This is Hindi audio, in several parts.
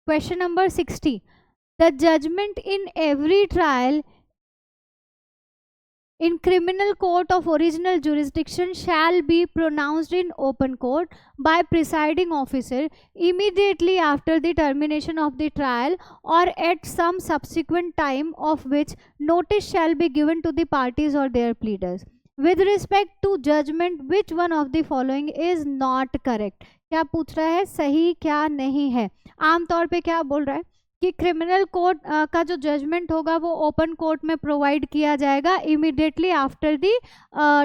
Question number 60, the judgement in every trial in criminal court of original jurisdiction shall be pronounced in open court by presiding officer immediately after the termination of the trial or at some subsequent time of which notice shall be given to the parties or their pleaders. With respect to judgment, which one of the following is not correct? क्या पूछ रहा है, सही क्या नहीं है? आमतौर पे क्या बोल रहा है कि क्रिमिनल कोर्ट का जो जजमेंट होगा वो ओपन कोर्ट में प्रोवाइड किया जाएगा immediately after the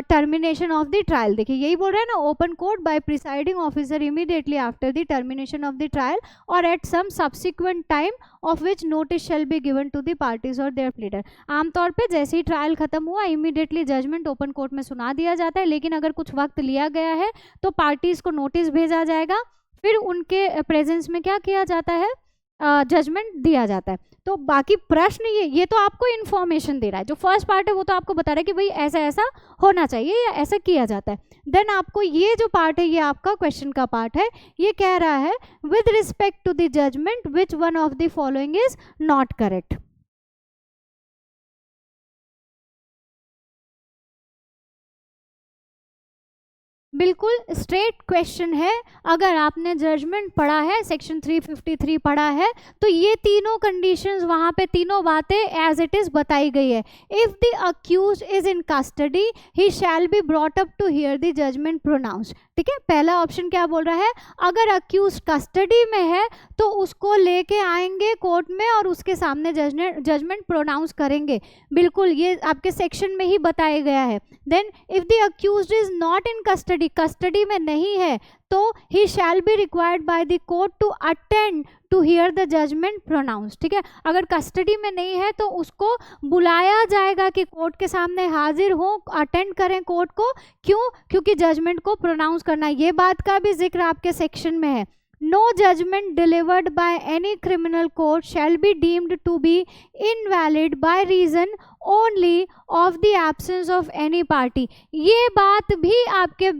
termination of the trial. देखिए यही बोल रहा है ना, open court by presiding officer immediately after the termination of the trial और at some subsequent time of which notice shall be given to the parties और देयर प्लीडर. आमतौर पे जैसे ही ट्रायल खत्म हुआ इमीडिएटली जजमेंट ओपन कोर्ट में सुना दिया जाता है, लेकिन अगर कुछ वक्त लिया गया है तो पार्टीज को नोटिस भेजा जाएगा, फिर उनके प्रेजेंस में क्या किया जाता है, जजमेंट दिया जाता है. तो बाकी प्रश्न ये तो आपको इन्फॉर्मेशन दे रहा है. जो फर्स्ट पार्ट है वो तो आपको बता रहा है कि भाई ऐसा ऐसा होना चाहिए या ऐसा किया जाता है. देन आपको ये जो पार्ट है ये आपका क्वेश्चन का पार्ट है. ये कह रहा है with respect to the judgement which one of the following is not correct. बिल्कुल स्ट्रेट क्वेश्चन है. अगर आपने जजमेंट पढ़ा है, सेक्शन 353 पढ़ा है, तो ये तीनों कंडीशंस वहां पे तीनों बातें एज इट इज बताई गई है. If the accused is in custody he shall be brought up to hear the judgement pronounced. ठीक है, पहला ऑप्शन क्या बोल रहा है, अगर अक्यूज कस्टडी में है तो उसको लेके आएंगे कोर्ट में और उसके सामने जजमेंट प्रोनाउंस करेंगे. बिल्कुल ये आपके सेक्शन में ही बताया गया है. Then if the accused is not in custody में नहीं है तो he shall be required by the court to attend to hear the judgement pronounce. ठीक है, अगर कस्टडी में नहीं है तो उसको बुलाया जाएगा कि कोर्ट के सामने हाजिर हो, अटेंड करें कोर्ट को. क्यों? क्योंकि जजमेंट को प्रोनाउंस करना. ये बात का भी जिक्र आपके सेक्शन में है. No judgment delivered by any criminal court shall be deemed to be invalid by reason only of the absence of any party. ये बात भी आपके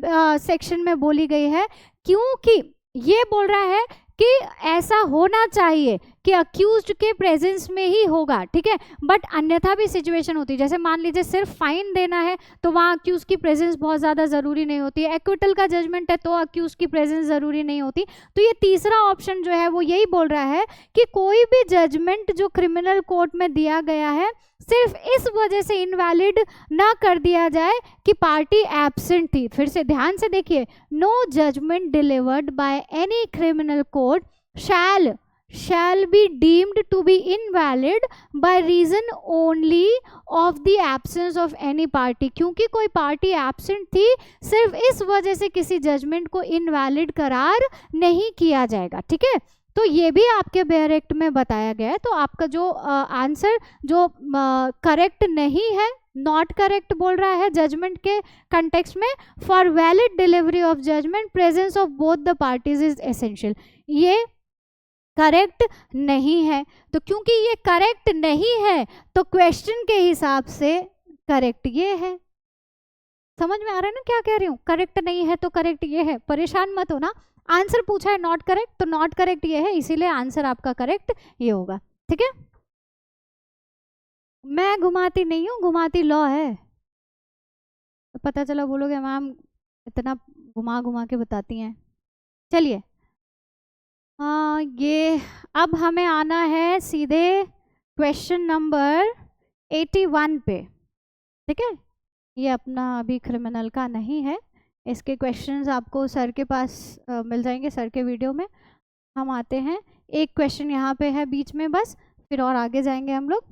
सेक्शन में बोली गई है, क्योंकि ये बोल रहा है कि ऐसा होना चाहिए कि अक्यूज्ड के प्रेजेंस में ही होगा. ठीक है, बट अन्यथा भी सिचुएशन होती है. जैसे मान लीजिए सिर्फ फाइन देना है तो वहाँ अक्यूज की प्रेजेंस बहुत ज़्यादा ज़रूरी नहीं होती है. एक्विटल का जजमेंट है तो अक्यूज की प्रेजेंस ज़रूरी नहीं होती. तो ये तीसरा ऑप्शन जो है वो यही बोल रहा है कि कोई भी जजमेंट जो क्रिमिनल कोर्ट में दिया गया है सिर्फ इस वजह से इनवैलिड ना कर दिया जाए कि पार्टी एब्सेंट थी. फिर से ध्यान से देखिए, no judgement delivered by any criminal court shall be deemed to be invalid by reason only of the absence of any party. क्योंकि कोई पार्टी एब्सेंट थी, सिर्फ इस वजह से किसी जजमेंट को इनवैलिड करार नहीं किया जाएगा. ठीक है, तो ये भी आपके बेयर एक्ट में बताया गया है. तो आपका जो आंसर जो करेक्ट नहीं है, नॉट करेक्ट बोल रहा है जजमेंट के कंटेक्स्ट में, for valid delivery of judgement presence of both the parties is essential. ये करेक्ट नहीं है. तो क्योंकि ये करेक्ट नहीं है तो क्वेश्चन के हिसाब से करेक्ट ये है. समझ में आ रहा है ना क्या कह रही हूँ? करेक्ट नहीं है तो करेक्ट ये है. परेशान मत हो ना. आंसर पूछा है नॉट करेक्ट तो नॉट करेक्ट ये है, इसीलिए आंसर आपका करेक्ट ये होगा. ठीक है, मैं घुमाती नहीं हूँ, घुमाती लॉ है. तो पता चला बोलोगे मैम इतना घुमा घुमा के बताती हैं. चलिए ये अब हमें आना है सीधे क्वेश्चन नंबर 81 पे. ठीक है, ये अपना अभी क्रिमिनल का नहीं है. इसके क्वेश्चंस आपको सर के पास मिल जाएंगे, सर के वीडियो में. हम आते हैं, एक क्वेश्चन यहाँ पे है बीच में बस, फिर और आगे जाएंगे हम लोग.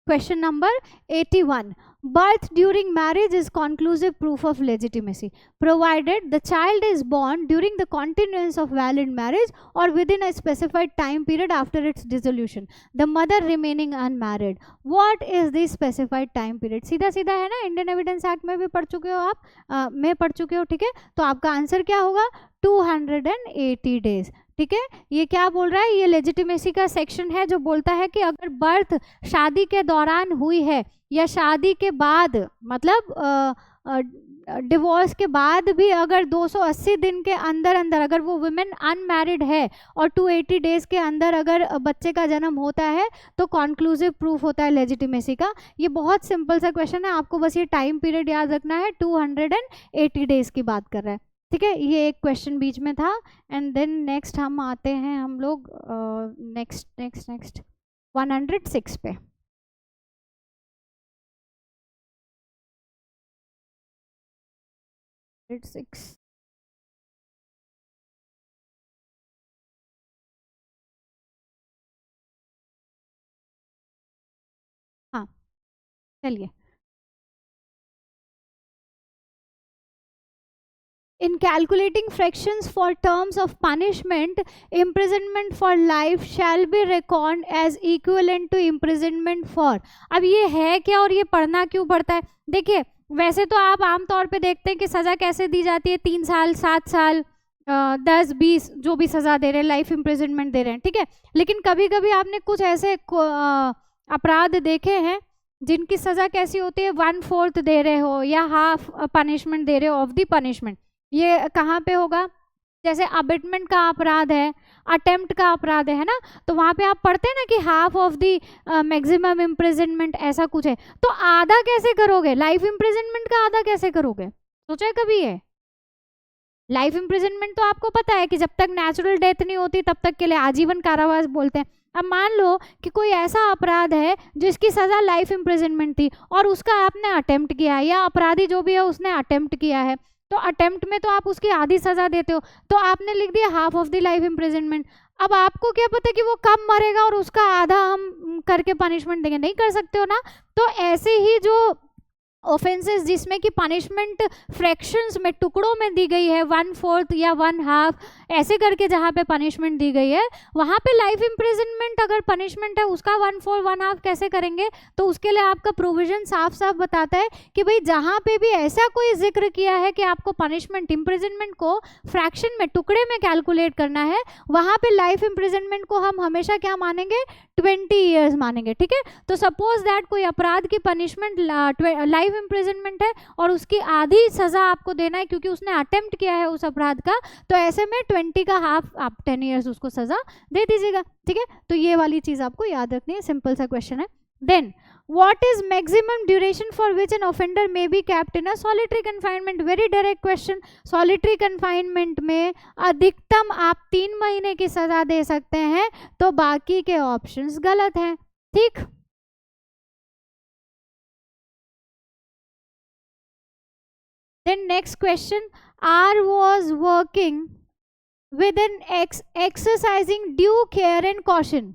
Question number 81, birth during marriage is conclusive proof of legitimacy provided the child is born during the continuance of valid marriage or within a specified time period after its dissolution, the mother remaining unmarried. What is the specified time period? सीधा सीधा है ना, इंडियन एविडेंस एक्ट में भी पढ़ चुके हो आप, में पढ़ चुके हो. ठीक है, तो आपका आंसर क्या होगा? 280 डेज. ठीक है, ये क्या बोल रहा है? ये लेजिटिमेसी का सेक्शन है जो बोलता है कि अगर बर्थ शादी के दौरान हुई है या शादी के बाद, मतलब डिवोर्स के बाद भी अगर 280 दिन के अंदर अंदर अगर वो वुमेन अनमैरिड है और 280 डेज के अंदर अगर बच्चे का जन्म होता है तो कॉन्क्लूसिव प्रूफ होता है लेजिटिमेसी का। ये बहुत सिंपल सा क्वेश्चन है, आपको बस ये टाइम पीरियड याद रखना है, 280 डेज की बात कर रहा है, ठीक है। ये एक क्वेश्चन बीच में था। एंड देन नेक्स्ट हम आते हैं हम लोग नेक्स्ट 106 पे। हाँ चलिए। In calculating fractions for terms of punishment, imprisonment for life shall be reckoned as equivalent to imprisonment for। अब ये है क्या और ये पढ़ना क्यों पड़ता है? देखिए वैसे तो आप आमतौर पे देखते हैं कि सज़ा कैसे दी जाती है, 3 साल 7 साल 10 20 जो भी सज़ा दे रहे हैं, लाइफ इम्प्रिजनमेंट दे रहे हैं, ठीक है। लेकिन कभी कभी आपने कुछ ऐसे अपराध देखे हैं जिनकी सज़ा कैसी होती है, 1/4 दे रहे हो या हाफ पनिशमेंट दे रहे हो ऑफ द पनिशमेंट। ये कहाँ पे होगा? जैसे अबेटमेंट का अपराध है, अटेम्प्ट का अपराध है ना, तो वहाँ पे आप पढ़ते हैं ना कि half of the maximum imprisonment ऐसा कुछ है। तो आधा कैसे करोगे? लाइफ इम्प्रिजनमेंट का आधा कैसे करोगे? सोचा है कभी ये? लाइफ इम्प्रिजनमेंट तो आपको पता है कि जब तक नेचुरल डेथ नहीं होती तब तक के लिए आजीवन कारावास बोलते हैं। अब मान लो कि कोई ऐसा अपराध है जिसकी सज़ा लाइफ इम्प्रिजनमेंट थी और उसका आपने अटेम्प्ट किया है, या अपराधी जो भी है उसने अटेम्प्ट किया है, तो अटेम्प्ट में तो आप उसकी आधी सज़ा देते हो, तो आपने लिख दिया half of the life imprisonment. अब आपको क्या पता कि वो कब मरेगा और उसका आधा हम करके पनिशमेंट देंगे? नहीं कर सकते हो ना। तो ऐसे ही जो ऑफेंसेस जिसमें कि पनिशमेंट फ्रैक्शंस में टुकड़ों में दी गई है, 1/4 या 1/2 ऐसे करके जहाँ पे पनिशमेंट दी गई है, वहाँ पे लाइफ इम्प्रिजनमेंट अगर पनिशमेंट है उसका 1/4 1/2 कैसे करेंगे? तो उसके लिए आपका प्रोविजन साफ साफ बताता है कि भाई जहाँ पे भी ऐसा कोई जिक्र किया है कि आपको पनिशमेंट इम्प्रिजनमेंट को फ्रैक्शन में टुकड़े में कैलकुलेट करना है, वहाँ पे लाइफ इम्प्रिजनमेंट को हम हमेशा क्या मानेंगे? 20 ईयर्स मानेंगे, ठीक है। तो सपोज दैट कोई अपराध की पनिशमेंट लाइफ इम्प्रिजनमेंट है और उसकी आधी सजा आपको देना है क्योंकि उसने अटेम्प्ट किया है उस अपराध का, तो ऐसे में 20 का हाफ आप 10 ईयर्स उसको सजा दे दीजिएगा, ठीक है। तो ये वाली चीज आपको याद रखनी है, सिंपल सा क्वेश्चन है। Then what is maximum duration for which an offender may be kept in a solitary confinement? very direct question। solitary confinement में अधिकतम आप 3 महीने की सजा दे सकते हैं, तो बाकी के ऑप्शंस गलत हैं, ठीक। then next question, R was working with an X exercising due care and caution।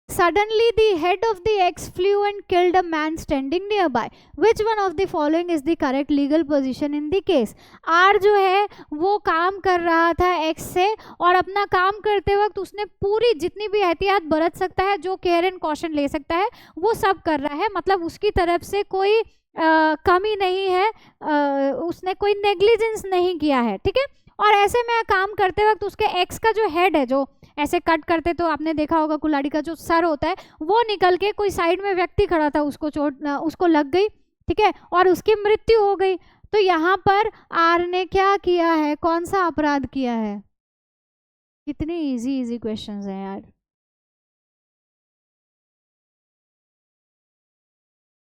Suddenly the head of the X flew and killed a man standing nearby. Which one of the following is the correct legal position in the case? R जो है वो काम कर रहा था X से और अपना काम करते वक्त उसने पूरी जितनी भी एहतियात बरत सकता है, जो केयर एंड कॉशन ले सकता है, वो सब कर रहा है। मतलब उसकी तरफ से कोई कमी नहीं है, उसने कोई नेग्लिजेंस नहीं किया है, ठीक है। और ऐसे में काम करते वक्त उसके एक्स का जो हेड है, जो ऐसे कट करते तो आपने देखा होगा कुल्हाड़ी का जो सर होता है, वो निकल के कोई साइड में व्यक्ति खड़ा था, उसको चोट उसको लग गई, ठीक है, और उसकी मृत्यु हो गई। तो यहाँ पर आर ने क्या किया है? कौन सा अपराध किया है? कितने इजी इजी क्वेश्चंस हैं यार।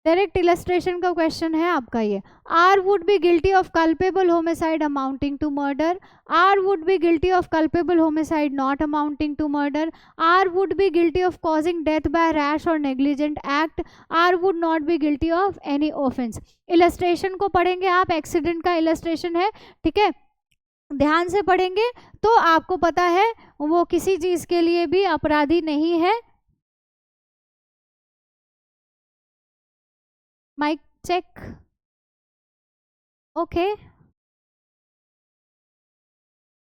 डायरेक्ट इलस्ट्रेशन का क्वेश्चन है आपका ये। R would be guilty of culpable homicide amounting to murder, R would be guilty of culpable homicide not amounting to murder, R would be guilty of causing death by rash और negligent act, R would not be guilty of any offence. Illustration को पढ़ेंगे आप, एक्सीडेंट का इलस्ट्रेशन है, ठीक है, ध्यान से पढ़ेंगे तो आपको पता है वो किसी चीज के लिए भी अपराधी नहीं है। Mic check, okay.